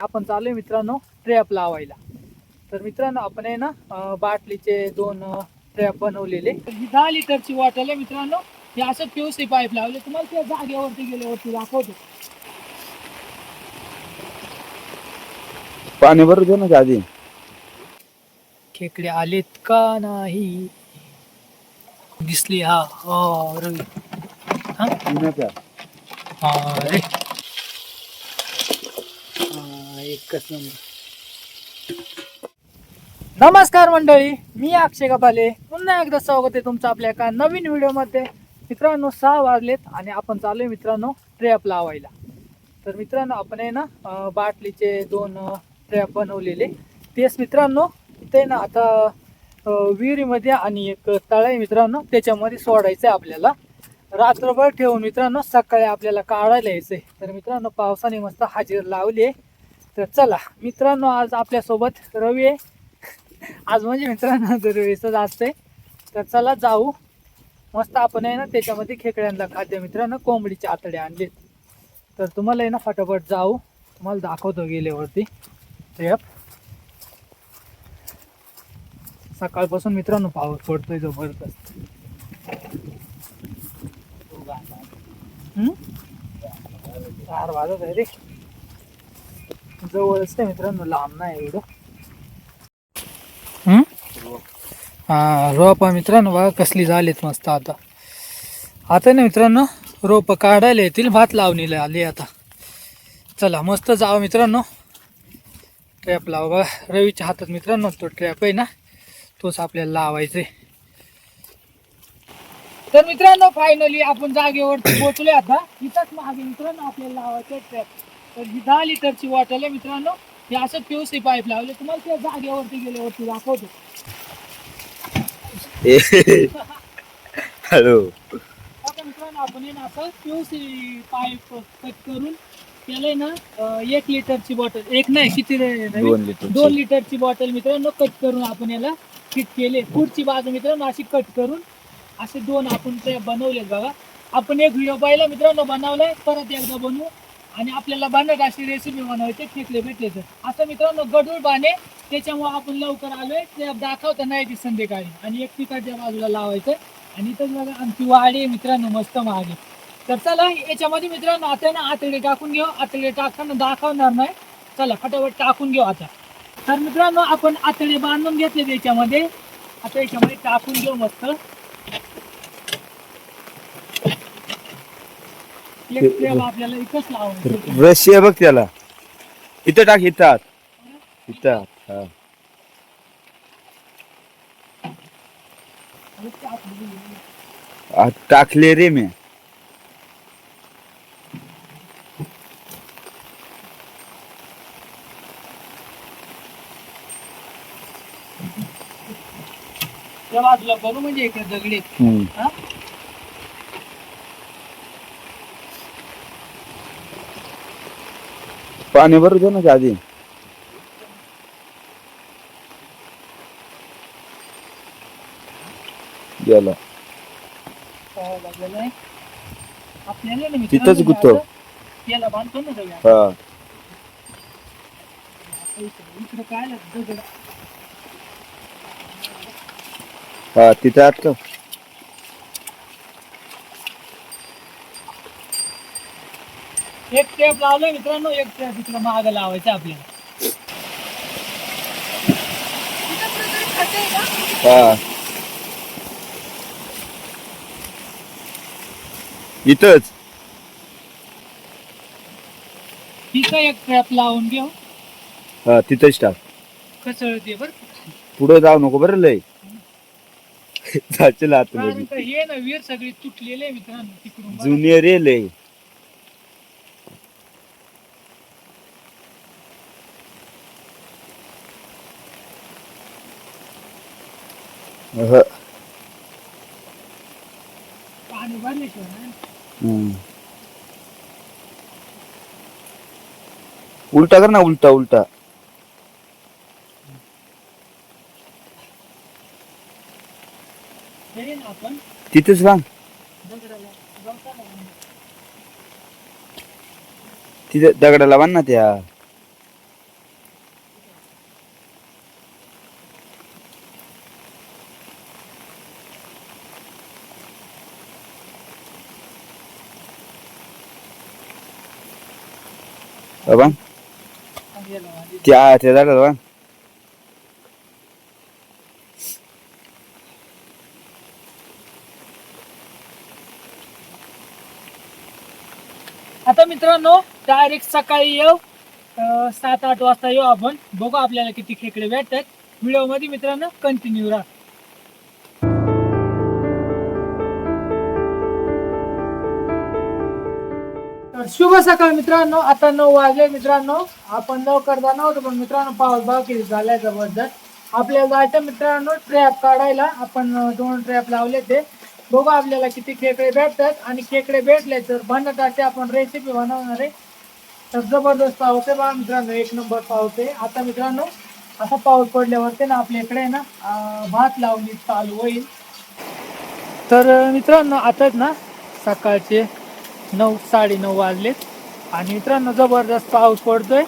आपण चालू मित्रांनो ट्रॅप लावायला. तर मित्रांनो आपण आहे ना बाटलीचे 2 ट्रॅप बनवलेले. 10 लिटरची बॉटल आहे मित्रांनो. हे असं पीओसी पाईप लावले. तुम्हाला त्या जागेवरती गेल्यावरती दाखवतो. पाणी भरू दे ना आधी. खेकडे आलेत का नाही दिसली. हा रवी. हा रे. एकच नंबर. नमस्कार मंडळी, मी अक्षय कपाले. पुन्हा एकदा स्वागत आहे तुमचं आपल्या एका नवीन व्हिडिओमध्ये. मित्रांनो 6 वाजलेत आणि आपण चालू आहे मित्रांनो ट्रॅप लावायला. तर मित्रांनो आपण आहे ना बाटलीचे 2 ट्रॅप बनवलेले. तेच मित्रांनो ते ना आता विहिरीमध्ये आणि एक तळ आहे मित्रांनो, त्याच्यामध्ये सोडायचं आहे आपल्याला. रात्रभर ठेवून मित्रांनो सकाळी आपल्याला काढायला यायचं आहे. तर मित्रांनो पावसाने मस्त हजेर लावली आहे. तर चला मित्रांनो, आज आपल्यासोबत रवी आहे. आज म्हणजे मित्रांनो दरवेळेसच असते. तर चला जाऊ. मस्त आपण आहे ना त्याच्यामध्ये खेकड्यांना खाद्य मित्रांनो कोंबडीचे आतडे आणलेत. तर तुम्हाला आहे ना फटाफट जाऊ, तुम्हाला दाखवतो गेल्यावरती ट्रॅप. सकाळपासून मित्रांनो पाऊस पडतोय जबरदस्त. 4 वाजत आहे रे. जवळच आहे मित्रांनो, लांब नाही एवढं. रोपा मित्रांनो बघा कसली झालीत मस्त. आता ना मित्रांनो रोप काढायला येतील, भात लावणीला आले आता. चला मस्त जाऊ मित्रांनो ट्रॅप लावा. बघा रवीच्या हातात मित्रांनो तो ट्रॅप आहे ना, तोच आपल्याला लावायचंय. तर मित्रांनो फायनली आपण जागेवरती पोहोचलोय आता. इथंच मागे मित्रांनो आपल्याला लावायचं ट्रॅप. तर ही 10 लिटरची बॉटल आहे मित्रांनो. हे असं पीओसी पाईप लावले. तुम्हाला त्या जागेवरती गेल्यावरती दाखवतो. हॅलो आता मित्रांनो आपण आहे ना असं पीओसी पाईप कट करून त्याला ना 1 लिटरची बॉटल, एक नाही किती 2 लिटरची बॉटल मित्रांनो कट करून आपण याला फिट केले. पुढची बाजू मित्रांनो अशी कट करून असे 2 आपण ते बनवले. बघा आपण एक व्हिडिओ पाहिला मित्रांनो, बनवलाय. परत एकदा बनवू आणि आपल्याला बनत अशी रेसिपी बनवायची. खेकले भेटले तर असं मित्रांनो गडूळ बाणे. त्याच्यामुळे आपण लवकर आलोय. ते दाखवता नाही ती संध्याकाळी. आणि एक पिकाच्या बाजूला लावायचं. आणि इथं बघा आमची वाडी आहे मित्रांनो मस्त मागे. तर चला याच्यामध्ये मित्रांनो आता ना आतडे टाकून घेऊ. आतडे टाकताना दाखवणार नाही. चला फटाफट टाकून घेऊ आता. तर मित्रांनो आपण आतडे बांधून घेतले त्याच्यामध्ये. आता याच्यामध्ये टाकून घेऊ मस्त. आपल्याला इथंच लावायचं. रशी आहे बघ त्याला. इथं टाक. इथं टाकले रे मी. त्या बाजूला करू म्हणजे एक दगडी. पाणी भरू दे ना आधी. गेला आपल्याला तिथंच गुत्तो. याला बांधतो ना सगळ्या. हा इकडे काय दगड. हा तिथं अटकव. एक टेप लावलं मित्रांनो, एक टेप इकडे मागं लावायचं आपल्याला. हा इथंच. तिथं एक ट्रॅप लावून घेऊ. हा तिथंच टाक. कसं ते बर पुढे जाऊ नको बरं लय. जायचं आत कारण का हे ना विहीर सगळी तुटलेली आहे मित्रांनो तिकडून. जुनियर रे लय. पाणी भरल्याशिवाय उलटा कर ना. उलटा आपण तिथेच बांध. तिथे दगडाला बांध ना त्या. बाबा त्या झालं बाबा. आता मित्रांनो डायरेक्ट सकाळी येऊ 7-8 वाजता येऊ आपण, बघू आपल्याला किती खेकडे भेटतात. व्हिडिओ मध्ये मित्रांनो कंटिन्यू राहा. तर शुभ सकाळ मित्रांनो. आता 9 वाजले मित्रांनो. आपण लवकर जाणार होतो पण मित्रांनो पाऊस भाव किती झालाय जबरदस्त. आपल्याला जायचं मित्रांनो ट्रॅप काढायला. आपण 2 ट्रॅप लावले ते, बघू आपल्याला किती खेकडे भेटतात. आणि खेकडे भेटले तर भन्नाटाची आपण रेसिपी बनवणार आहे. तर जबरदस्त पाऊस आहे बघा मित्रांनो, 1 नंबर पाऊस आहे. आता मित्रांनो असा पाऊस पडल्यावरती ना आपल्या इकडे ना भात लावणी चालू होईल. तर मित्रांनो आता ना सकाळचे 9-9:30 वाजलेत आणि मित्रांनो जबरदस्त पाऊस पडतोय.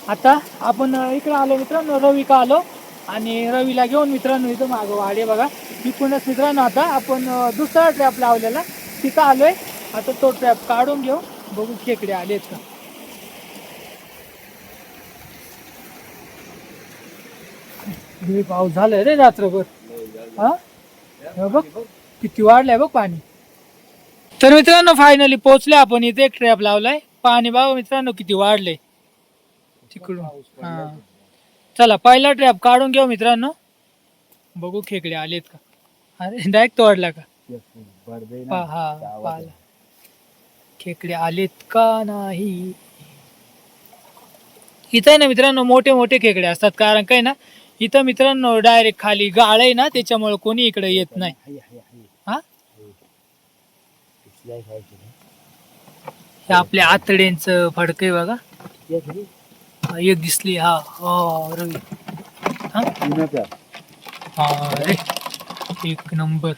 आता आपण इकडे आलो मित्रांनो, रवीका आलो आणि रवीला घेऊन मित्रांनो इथं मागं वाडे बघा तिकडूनच मित्रांनो आता आपण दुसरा ट्रॅप लावलेला तिथं आलोय. आता तो ट्रॅप काढून घेऊ, बघू खेकडे आलेत का. पाऊस झालाय रे रात्रभर. हा बघ किती वाढलाय बघ पाणी. तर मित्रांनो फायनली पोहोचले आपण इथे. एक ट्रॅप लावलाय. पाणी बघा मित्रांनो किती वाढले तिकडून. हा चला पहिला ट्रॅप काढून घेऊ मित्रांनो, बघू खेकडे आलेत का. अरे डायरेक्ट तोडला का. हा पाला खेकडे आलेत का नाही. इथं ना मित्रांनो मोठे मोठे खेकडे असतात, कारण काय ना इथं मित्रांनो डायरेक्ट खाली गाळ आहे ना, त्याच्यामुळे कोणी इकडे येत नाही. हा हे आपल्या आतड्यांचं फडक आहे बघा. एक दिसली. हा रवी. अरे 1 नंबर.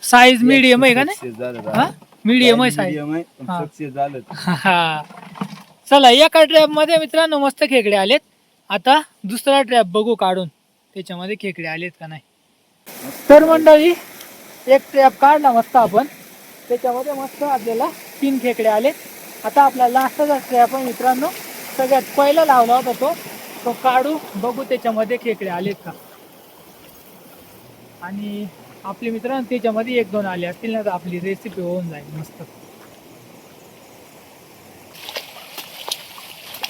साईज मीडियम आहे का नाही. हा मीडियम आहे साईज. हा चला एका ट्रॅप मध्ये मित्रांनो मस्त खेकडे आलेत. आता दुसरा ट्रॅप बघू काढून त्याच्यामध्ये खेकडे आलेत का नाही. तर मंडळी एक ट्रॅप काढला मस्त आपण, त्याच्यामध्ये मस्त आपल्याला 3 खेकडे आलेत. आता आपला लास्टचा ट्रॅप आहे मित्रांनो, सगळ्यात पहिला लावला होता तो काढू, बघू त्याच्यामध्ये खेकडे आलेत का. आणि आपले मित्रांनो त्याच्यामध्ये 1-2 आले असतील ना तर आपली रेसिपी होऊन जाईल मस्त.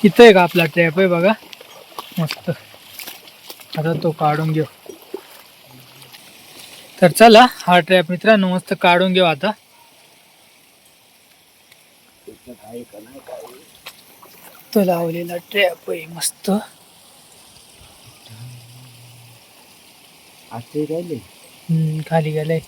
इथं एक आपला ट्रॅप आहे बघा मस्त. आता तो काढून घेऊ. तर चला हा ट्रॅप मित्रांनो मस्त काढून घेऊ आता. तो लावलेला ट्रॅप आहे मस्त. खाली गेलाय.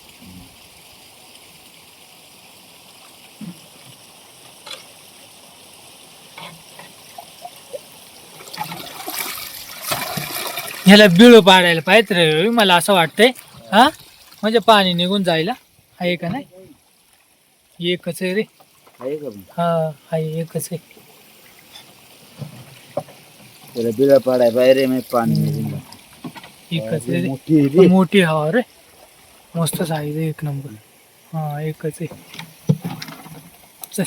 ह्याला बिळू पाडायला पाहिजे रे मला असं वाटतंय. हा म्हणजे पाणी निघून जायला. आहे का नाही. एकच आहे रे. हा आहे एकच आहे. बिळा पाडाय बाहेर पाणी एकच आहे. मोठी हवा रे, मस्त साईज आहे 1 नंबर. हा एकच आहे. चल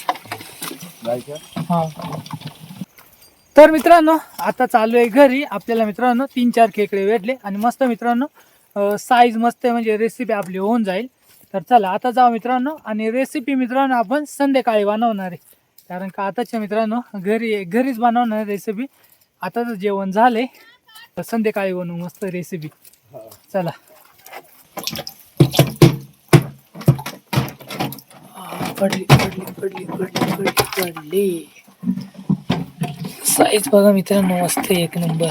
हा. तर मित्रांनो आता चालू आहे घरी. आपल्याला मित्रांनो 3-4 खेकडे भेटले आणि मस्त मित्रांनो साईज मस्त आहे, म्हणजे रेसिपी आपली होऊन जाईल. तर चला आता जाऊ मित्रांनो. आणि रेसिपी मित्रांनो आपण संध्याकाळी बनवणार आहे, कारण का आताच्या मित्रांनो घरीच बनवणार रेसिपी. आता जर जेवण झाले तर संध्याकाळी बनवू मस्त रेसिपी. चला पडली पडली पडली पडली पडली पडली. साईज बघा मित्रांनो मस्त 1 नंबर.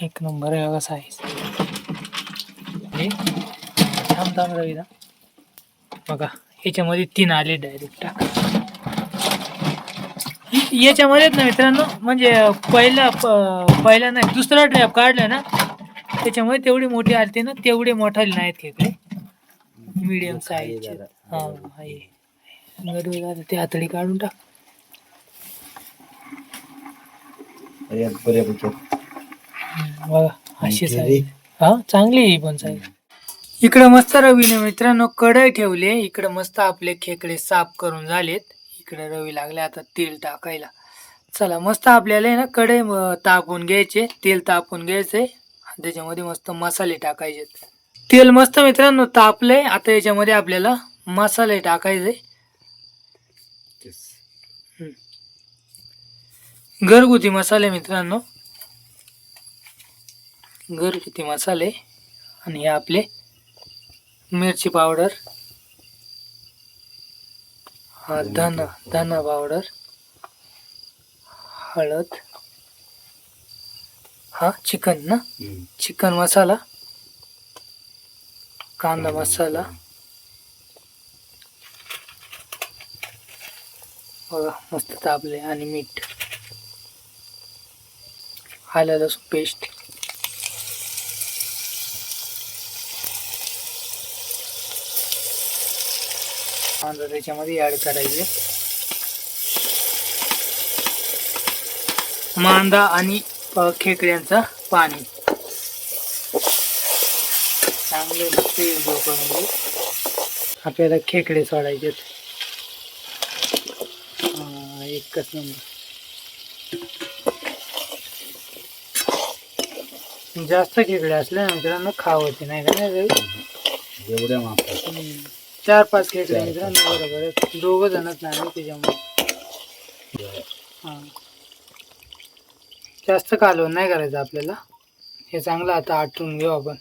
1 नंबर आहे बघा साईज. थांब रवीला बघा याच्यामध्ये 3 आले डायरेक्ट. याच्यामध्येच ना मित्रांनो, म्हणजे पहिला नाही दुसरा ट्रॅप काढला ना त्याच्यामध्ये तेवढी मोठी आलते ना, तेवढे मोठाले नाहीत खेकडे, मीडियम साईज. हा आहे. ते आतडी काढून टाक. बघा अशी साईज. हा चांगली आहे पण साईज. इकडे मस्त रवीने मित्रांनो कढई ठेवली. इकडे मस्त आपले खेकडे साफ करून झालेत. इकडे रवी लागले आता तेल टाकायला. चला मस्त आपल्याला आहे ना कढई तापून घ्यायचे, तेल तापून घ्यायचे आणि त्याच्यामध्ये मस्त मसाले टाकायचे. तेल मस्त मित्रांनो तापलंय. आता याच्यामध्ये आपल्याला मसाले टाकायचे. घरगुती मसाले मित्रांनो, घरगुती मसाले. आणि हे आपले मिरची पावडर, हा धना पावडर, हळद, हा चिकन ना, चिकन मसाला, कांदा मसाला बघा मस्त तापले. आणि मीठ, आलं लसूण पेस्ट, कांदा त्याच्यामध्ये ऍड करायचे. मांदा आणि खेकड्यांचा पाणी चांगले तेल करून घेऊ. आपल्याला खेकडे सोडायचे. एकच नंबर. जास्त खेकडे असले ना मित्रांनो खावते नाही का नाही. एवढ्या मापात 4-5 खेकडे मित्रांनो बरोबर. 2 जणच नाही त्याच्यामुळे. जास्त कालवण नाही करायचं आपल्याला. हे चांगलं आता आटून घेऊ आपण.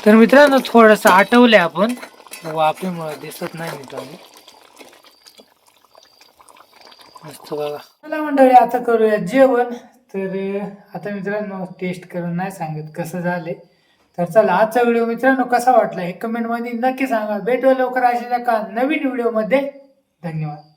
तर मित्रांनो थोडंसं आटवलंय आपण, वाफेमुळे दिसत नाही मित्रांनो. मस्त बघा. चला मंडळी आता करूया जेवण. तर आता मित्रांनो टेस्ट करून नाही सांगत कसं झाले. तर चला आजचा व्हिडिओ मित्रांनो कसा वाटला हे कमेंट मध्ये नक्की सांगा. भेटूया लवकर अशाच एका नवीन व्हिडिओ मध्ये. धन्यवाद.